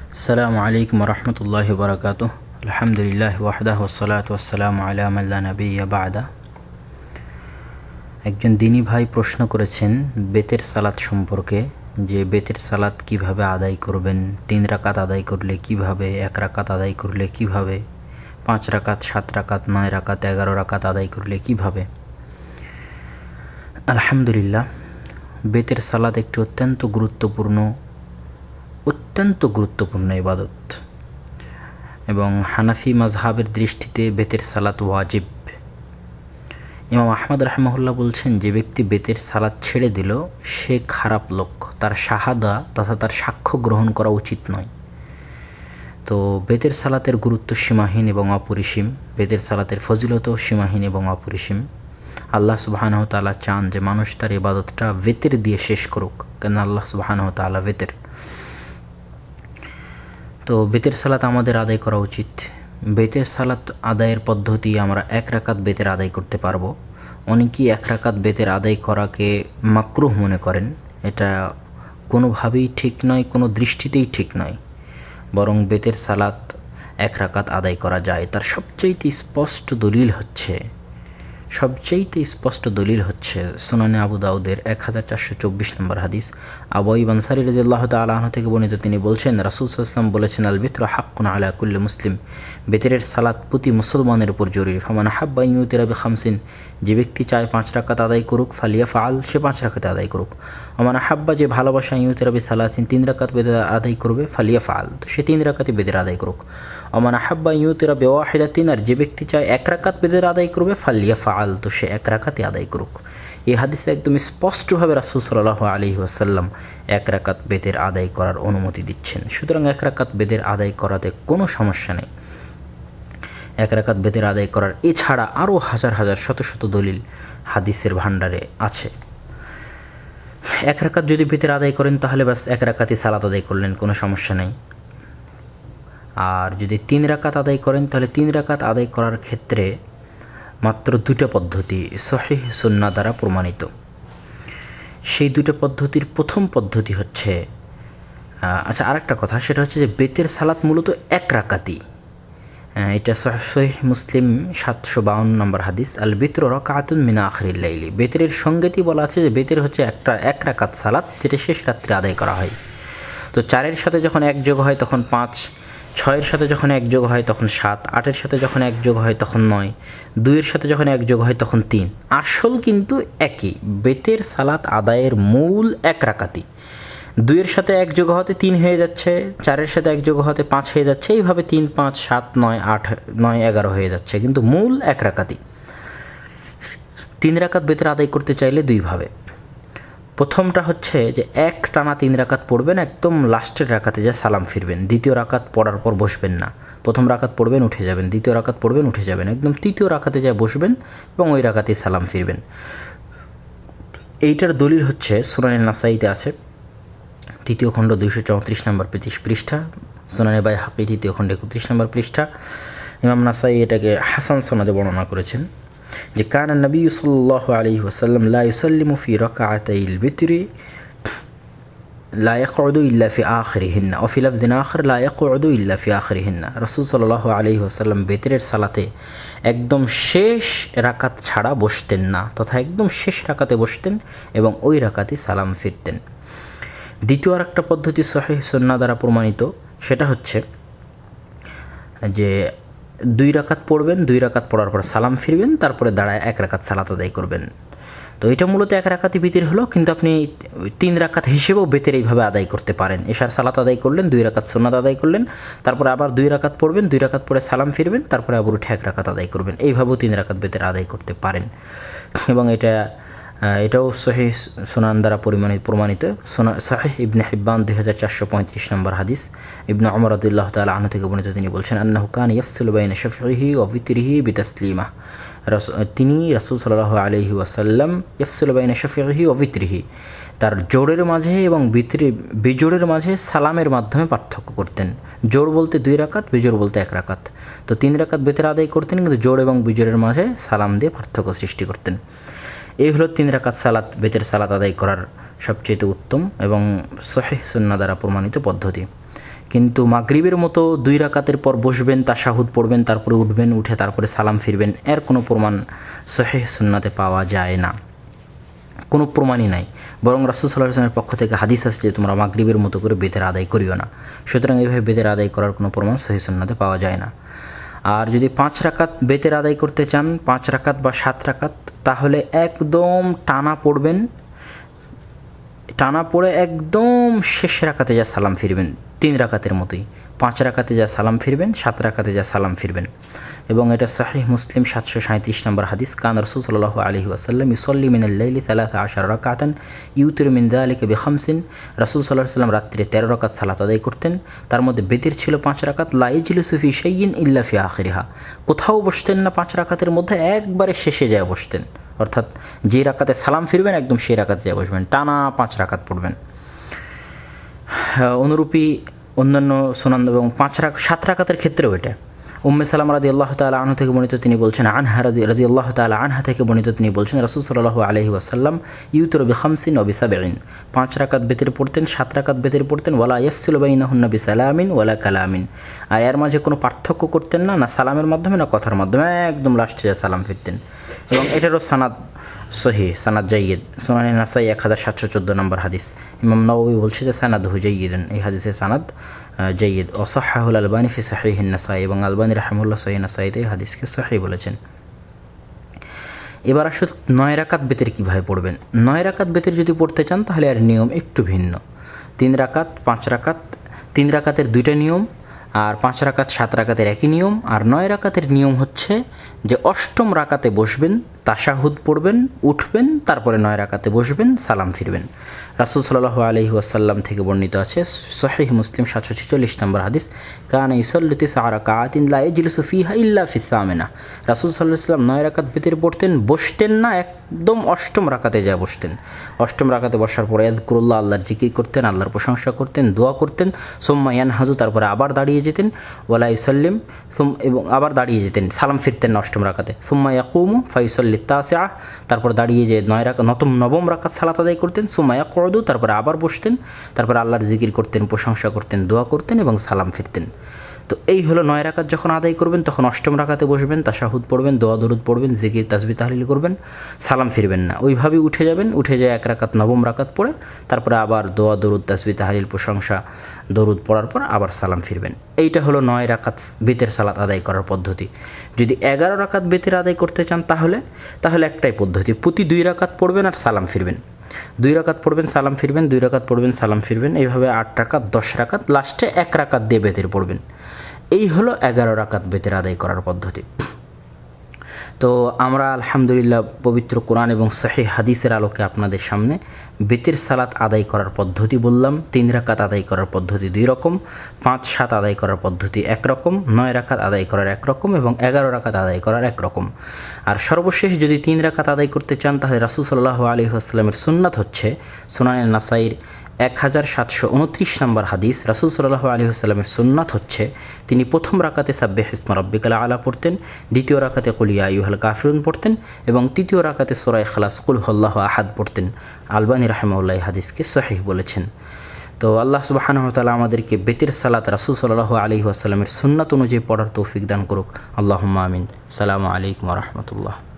আসসালামু আলাইকুম রহমতুল্লাহি বারাকাতুহ। আলহামদুলিল্লাহ ওয়াহদাহ ওয়াসসালাতু ওয়াসসালামু আলা মান লা নাবিয়্যা বা'দা। একজন দিনী ভাই প্রশ্ন করেছেন বেতের সালাত সম্পর্কে, যে বেতের সালাত কিভাবে আদায় করবেন, 3 রাকাত আদায় করলে কিভাবে, 1 রাকাত আদায় করলে কিভাবে, 5 রাকাত, 7 রাকাত, 9 রাকাত, 11 রাকাত আদায় করলে কিভাবে। আলহামদুলিল্লাহ, বেতের সালাত একটি অত্যন্ত গুরুত্বপূর্ণ ইবাদত এবং হানাফি মাযহাবের দৃষ্টিতে বেতের সালাত ওয়াজিব। ইমাম আহমদ রাহিমাহুল্লাহ বলছেন, যে ব্যক্তি বেতের সালাত ছেড়ে দিল সে খারাপ লোক, তার শাহাদা তথা তার সাক্ষ্য গ্রহণ করা উচিত নয়। তো বেতের সালাতের গুরুত্ব সীমাহীন এবং অপরিসীম, বেতের সালাতের ফজিলতও সীমাহীন এবং অপরিসীম। আল্লাহ সুবহানাহু ওয়া তাআলা চান যে মানুষ তার ইবাদতটা বেতের দিয়ে শেষ করুক, কেন আল্লাহ সুবহানাহু ওয়া তাআলা বেতের। তো বেতের সালাত আমাদের আদায় করা উচিত। বেতের সালাত আদায়ের পদ্ধতি, আমরা 1 রাকাত বেতের আদায় করতে পারবো। অনেকেই 1 রাকাত বেতের আদায় করাকে মাকরুহ মনে করেন। এটা কোনোভাবেই ঠিক নয়, কোনো দৃষ্টিতেই ঠিক নয়। বরং বেতের সালাত 1 রাকাত আদায় করা যায়। তার সবচাইতে স্পষ্ট দলিল হচ্ছে সুনানে আবু দাউদের 1424 নম্বর হাদিস। আবু আইয়ুব আনসারী রাদিয়াল্লাহু তাআলা আনহু থেকে বর্ণিত, তিনি বলছেন, রাসূল সাল্লাল্লাহু আলাইহি ওয়াসাল্লাম বলেছেন, আল বিতরু হাক্কুন আলা কুল্লি মুসলিম, বেতের সালাত প্রতি মুসলমানের উপর জরুরি। ফামান হাব্বা আন ইউতিরা বিখামসিন, যে ব্যক্তি চায় 5 রাকাত আদায় করুক, ফালিয়াফআল, সে 5 রাকাত আদায় করুক। ওমান হাব্বা, যে ভালোবাসা, আন ইউতিরা বিসালাতিন, 3 রাকাত বেতের আদায় করবে, ফালিয়াফআল, তো সে 3 রাকাতই বেতের আদায় করুক। ওমান হাব্বা আন ইউতিরা বিওয়াহিদাতিন, আর যে ব্যক্তি চায় 1 রাকাত বেতের আদায় করবে, ফালিয়াফআল, তো সে 1 রাকাতই আদায় করুক। এই হাদিসে একদম স্পষ্টভাবে রাসূল সাল্লাল্লাহু আলাইহি ওয়াসাল্লাম 1 রাকাত বেতের আদায় করার অনুমতি দিচ্ছেন। সুতরাং 1 রাকাত বেতের আদায় করাতে কোনো সমস্যা নেই। 1 রাকাত বেতের আদায় করার এছাড়া আরও হাজার হাজার শত শত দলিল হাদিসের ভাণ্ডারে আছে। 1 রাকাত যদি বেতের আদায় করেন তাহলে বাস 1 রাকাতই সালাত আদায় করলেন, কোনো সমস্যা নেই। আর যদি 3 রাকাত আদায় করেন তাহলে 3 রাকাত আদায় করার ক্ষেত্রে মাত্র 2টা পদ্ধতি সহিহ সুন্নাহ দ্বারা প্রমাণিত। সেই 2টা পদ্ধতির প্রথম পদ্ধতি হচ্ছে, আরেকটা কথা, সেটা হচ্ছে যে বেতের সালাত মূলত 1 রাকাতই। এটা সহিহ মুসলিম 752 নম্বর হাদিস। আল বিতরু রাকাতুন মিন আখিরিল লাইলি, বেতের সঙ্গেই বলা আছে যে বেতের হচ্ছে 1 রাকাত সালাত, যেটা শেষ রাত্রে আদায় করা হয়। তো 4-এর সাথে যখন 1 যোগ হয় তখন 5, 6-এর সাথে যখন 1 যোগ হয় তখন 7, 8-এর সাথে যখন 1 যোগ হয় তখন 9, 2-এর সাথে যখন 1 যোগ হয় তখন 3। আসল কিন্তু একই, বেতের সালাত আদায়ের মূল 1 রাকাতই। 2-এর সাথে 1 যোগ হতে 3 হয়ে যাচ্ছে, 4-এর সাথে 1 যোগ হতে 5 হয়ে যাচ্ছে, এইভাবে 3, 5, 7, 9, 8, 9, 11 হয়ে যাচ্ছে, কিন্তু মূল 1 রাকাতই। 3 রাকাত বেতের আদায় করতে চাইলে 2 ভাবে। প্রথমটা হচ্ছে যে টানা 3 রাকাত পড়বেন, একদম লাস্টের রাকাতে যা সালাম ফিরবেন। 2য় রাকাত পড়ার পর বসবেন না, প্রথম রাকাত পড়বেন উঠে যাবেন, 2য় রাকাত পড়বেন উঠে যাবেন, একদম 3য় রাকাতে যা বসবেন এবং ওই রাকাতেই সালাম ফিরবেন। এইটার দলিল হচ্ছে সুনানে নাসাইতে আছে, 3য় খণ্ড 234 নম্বর পৃষ্ঠা, সুনানে বাইহাকী 3য় খণ্ড 31 নম্বর পৃষ্ঠা। ইমাম নাসাই এটাকে হাসান সনদে বর্ণনা করেছেন যে কানা নবী সাল্লাল্লাহু আলাইহি ওয়াসাল্লাম লা ইউসাল্লিমু ফি রাকাতাইল বিতরি লা ইয়াকউদু ইল্লা ফি আখিরিহিন্না ওয়া ফি লাফযিন আখির লা ইয়াকউদু ইল্লা ফি আখিরিহিন্না। রাসূল সাল্লাল্লাহু আলাইহি ওয়াসাল্লাম বেতের সালাতে একদম শেষ রাকাত ছাড়া বসতেন না, তথা একদম শেষ রাকাতে বসতেন এবং ওই রাকাতই সালাম ফিরতেন। দ্বিতীয় আরেকটা পদ্ধতি সহিহ সুন্নাহ দ্বারা প্রমাণিত, সেটা হচ্ছে যে 2 রাকাত পড়বেন, 2 রাকাত পড়ার পর সালাম ফিরবেন, তারপরে দাঁড়ায় 1 রাকাত সালাত আদায় করবেন। তো এটা মূলত 1 রাকাতই বিতির হলো, কিন্তু আপনি 3 রাকাত হিসেবেও বেতের এইভাবে আদায় করতে পারেন। এশার সালাত আদায় করলেন, 2 রাকাত সুন্নাত আদায় করলেন, তারপরে আবার 2 রাকাত পড়বেন, 2 রাকাত পড়ে সালাম ফিরবেন, তারপরে আবার উঠে 1 রাকাত আদায় করবেন। এইভাবেও 3 রাকাত বেতের আদায় করতে পারেন এবং এটাও সহিহ সুনান দ্বারা প্রমাণিত। সহিহ ইবনে হিব্বান 2435 নম্বর হাদিস। ইবনে উমর রাদিয়াল্লাহু তাআলা আনহু থেকে বর্ণিত, তিনি বলছেন, আন্নাহু কানা ইয়াফসিলু বাইনা শাফঈহি ওয়া বিতরিহি বিতাসলিমা, তিনি রাসূল সাল্লাল্লাহু আলাইহি ওয়াসাল্লাম ইয়াফসিলু বাইনা শাফঈহি ওয়া বিতরিহি, তার জোড়ের মাঝে এবং বিজোড়ের মাঝে সালামের মাধ্যমে পার্থক্য করতেন। জোড় বলতে 2 রাকাত, বিজোড় বলতে 1 রাকাত। তো 3 রাকাত বেতের আদায় করতেন, কিন্তু জোড় এবং বিজোড়ের মাঝে সালাম দিয়ে পার্থক্য সৃষ্টি করতেন। এই হলো 3 রাকাত সালাত, বেতের সালাত আদায় করার সবচেয়ে উত্তম এবং সহিহ সুন্নাহ দ্বারা প্রমাণিত পদ্ধতি। কিন্তু মাগরিবের মতো 2 রাকাতের পর বসবেন, তাশাহুদ পড়বেন, তারপরে উঠবেন, উঠে তারপরে সালাম ফিরবেন, এর কোনো প্রমাণ সহিহ সুন্নাতে পাওয়া যায় না, কোনো প্রমাণই নাই। বরং রাসূল সাল্লাল্লাহু আলাইহি ওয়াসাল্লামের পক্ষ থেকে হাদিস আছে যে তোমরা মাগরিবের মতো করে বেতের আদায় করিও না। সুতরাং এইভাবে বেতের আদায় করার কোনো প্রমাণ সহিহ সুন্নাতে পাওয়া যায় না। আর যদি 5 রাকাত বেতের আদায় করতে চান, 5 রাকাত বা 7 রাকাত, তাহলে একদম টানা পড়বেন, টানা পড়ে একদম শেষ রাকাতে যা সালাম ফিরবেন, 3 রাকাতের মতোই। 5 রাকাতে যা সালাম ফিরবেন, 7 রাকাতে যা সালাম ফিরবেন। এবং এটা সহিহ মুসলিম 737 নম্বর হাদিস। কান রাসূল সাল্লাল্লাহু আলাইহি ওয়াসাল্লাম ইউসাল্লি মিনাল লাইলি 13 রাকাতান ইউতিরু মিন যালিকা বিখামসিন। রাসূল সাল্লাল্লাহু আলাইহি ওয়াসাল্লাম রাত্রে 13 রাকাত সালাত আদায় করতেন, তার মধ্যে বেতির ছিল 5 রাকাত। লা ইয়াজলিসু ফি শাইইন ইল্লা ফি আখিরিহা, কোথাও বসতেন না 5 রাকাতের মধ্যে, একবারে শেষে যায় বসতেন। অর্থাৎ যে রাকাতে সালাম ফিরবেন একদম সেই রাকাতে যায় বসবেন, টানা 5 রাকাত পড়বেন। অনুরূপী অন্যান্য সুনান এবং 7 রাকাতের ক্ষেত্রেও এটা। উম্মে সালামা রাদিয়াল্লাহু তাআলা আনহা থেকে বর্ণিত, তিনি বলছেন, আনহা রাদিয়াল্লাহু তাআলা আনহা থেকে বর্ণিত, তিনি বলছেন রাসূল সাল্লাল্লাহু আলাইহি ওয়াসাল্লাম ইউতিরু বিখামসিন ওয়া বিসাবঈন, 5 রাকাত বেতের পড়তেন, 7 রাকাত বেতের পড়তেন। ওয়ালা ইয়াফসিলু বাইনাহুন্না বিসালামিন ওয়ালা কালামিন, আর এর মাঝে কোনো পার্থক্য করতেন না, না সালামের মাধ্যমে না কথার মাধ্যমে, একদম লাস্টে যা সালাম ফিরতেন। এবং এটারও সানাদ সহিহ, সানাদ জাইয়িদ। সুনানে নাসাই 1714 নম্বর হাদিস। ইমাম নাওয়াবী বলছে যে সানাদহু জাইয়িদুন, এই হাদিসের সানাদ জাইয়িদ। ও সাহহাহুল আলবানী ফি সাহিহিন নাসাই, এবং আলবানী রাহিমাহুল্লাহ সহিহ নাসাইতে হাদিসকে সহিহ বলেছেন। এবার আসলে 9 রাকাত বেতের কীভাবে পড়বেন। 9 রাকাত বেতের যদি পড়তে চান তাহলে আর নিয়ম একটু ভিন্ন। 3 রাকাত, 5 রাকাত, 3 রাকাতের 2টা নিয়ম, আর 5 রাকাত 7 রাকাতের একই নিয়ম। আর 9 রাকাতের নিয়ম হচ্ছে যে 8ম রাকাতে বসবেন, তাশাহুদ পড়বেন, উঠবেন, তারপরে 9 রাকাতে বসবেন, সালাম ফিরবেন। রাসূল সাল্লাল্লাহু আলাইহি ওয়াসাল্লাম থেকে বর্ণিত আছে সহিহ মুসলিম 746 নম্বর হাদিস, কানা ইউসাল্লি 9 রাকাতিন লা ইয়াজলিসু ফিহা ইল্লা ফি সামিনা। রাসূল সাল্লাল্লাহু আলাইহি ওয়াসাল্লাম 9 রাকাত বেতের পড়তেন, বসতেন না, একদম 8ম রাকাতে যা বসতেন। 8ম রাকাতে বসার পরে ইয়াযকুরুল্লাহ, আল্লাহর জিকির করতেন, আল্লাহর প্রশংসা করতেন, দোয়া করতেন। সুম্মা ইয়ানহাজু, তারপরে আবার দাঁড়িয়ে যেতেন। ওয়ালা ইউসাল্লিম, এবং আবার দাঁড়িয়ে যেতেন, সালাম ফিরতেন না 8ম রাকাতে। সুম্মা ইয়াকুমু ফায়ুসাল্লি তাসিআ, তারপর দাঁড়িয়ে যে 9ম রাকাত সালাত আদায় করতেন। সুম্মা ইয়াকউদু, তারপরে আবার বসতেন, তারপরে আল্লাহর জিকির করতেন, প্রশংসা করতেন, দোয়া করতেন এবং সালাম ফিরতেন। তো এই হলো 9 রাকাত যখন আদায় করবেন তখন 8ম রাকাতে বসবেন, তাশাহুদ পড়বেন, দোয়া দরুদ পড়বেন, জিকির তাসবিহ তাহলিল করবেন, সালাম ফিরবেন না, ওইভাবেই উঠে যাবেন। উঠে যায় 1 রাকাত 9ম রাকাত পড়ে, তারপরে আবার দোয়া দরুদ তাসবিহ তাহলিল প্রশংসা দরুদ পড়ার পর আবার সালাম ফিরবেন। এইটা হলো 9 রাকাত বেতের সালাত আদায় করার পদ্ধতি। যদি 11 রাকাত বেতের আদায় করতে চান তাহলে একটাই পদ্ধতি, প্রতি 2 রাকাত পড়বেন আর সালাম ফিরবেন। 2 রাকাত পড়বেন, সালাম ফিরবেন, 2 রাকাত পড়বেন, সালাম ফিরবেন, এইভাবে 8 রাকাত, 10 রাকাত, লাস্টে 1 রাকাত দিয়ে বেতের পড়বেন। এই হলো 11 রাকাত বেতের আদায় করার পদ্ধতি। তো আমরা আলহামদুলিল্লাহ পবিত্র কোরআন এবং সহিহ হাদিসের আলোকে আপনাদের সামনে বেতের সালাত আদায় করার পদ্ধতি বললাম। 3 রাকাত আদায় করার পদ্ধতি 2 রকম, 5-7 আদায় করার পদ্ধতি 1 রকম, 9 রাকাত আদায় করার 1 রকম এবং 11 রাকাত আদায় করার 1 রকম। আর সর্বশেষ যদি 3 রাকাত আদায় করতে চান তাহলে রাসূল সাল্লাল্লাহু আলাইহি ওয়াসাল্লামের সুন্নাত হচ্ছে, সুনানে নাসাইর 1729 নম্বর হাদিস, রাসূল সাল্লাল্লাহু আলাইহি ওয়াসাল্লামের সুন্নাত হচ্ছে তিনি প্রথম রাকাতে সাব্বিহ ইসমা রাব্বিকাল আলা পড়তেন, দ্বিতীয় রাকাতে কুল ইয়া আইয়ুহাল কাফিরুন পড়তেন এবং তৃতীয় রাকাতে সূরা ইখলাস কুল হুয়াল্লাহু আহাদ পড়তেন। আলবানী রাহিমাহুল্লাহ হাদিসকে সহিহ বলেছেন। তো আল্লাহ সুবহানাহু ওয়া তাআলা আমাদেরকে বেতের সালাত রাসূল সাল্লাল্লাহু আলাইহি ওয়াসাল্লামের সুন্নাত অনুযায়ী পড়ার তৌফিক দান করুক। আল্লাহুম্মা আমিন। আসসালামু আলাইকুম ওয়া রাহমাতুল্লাহ।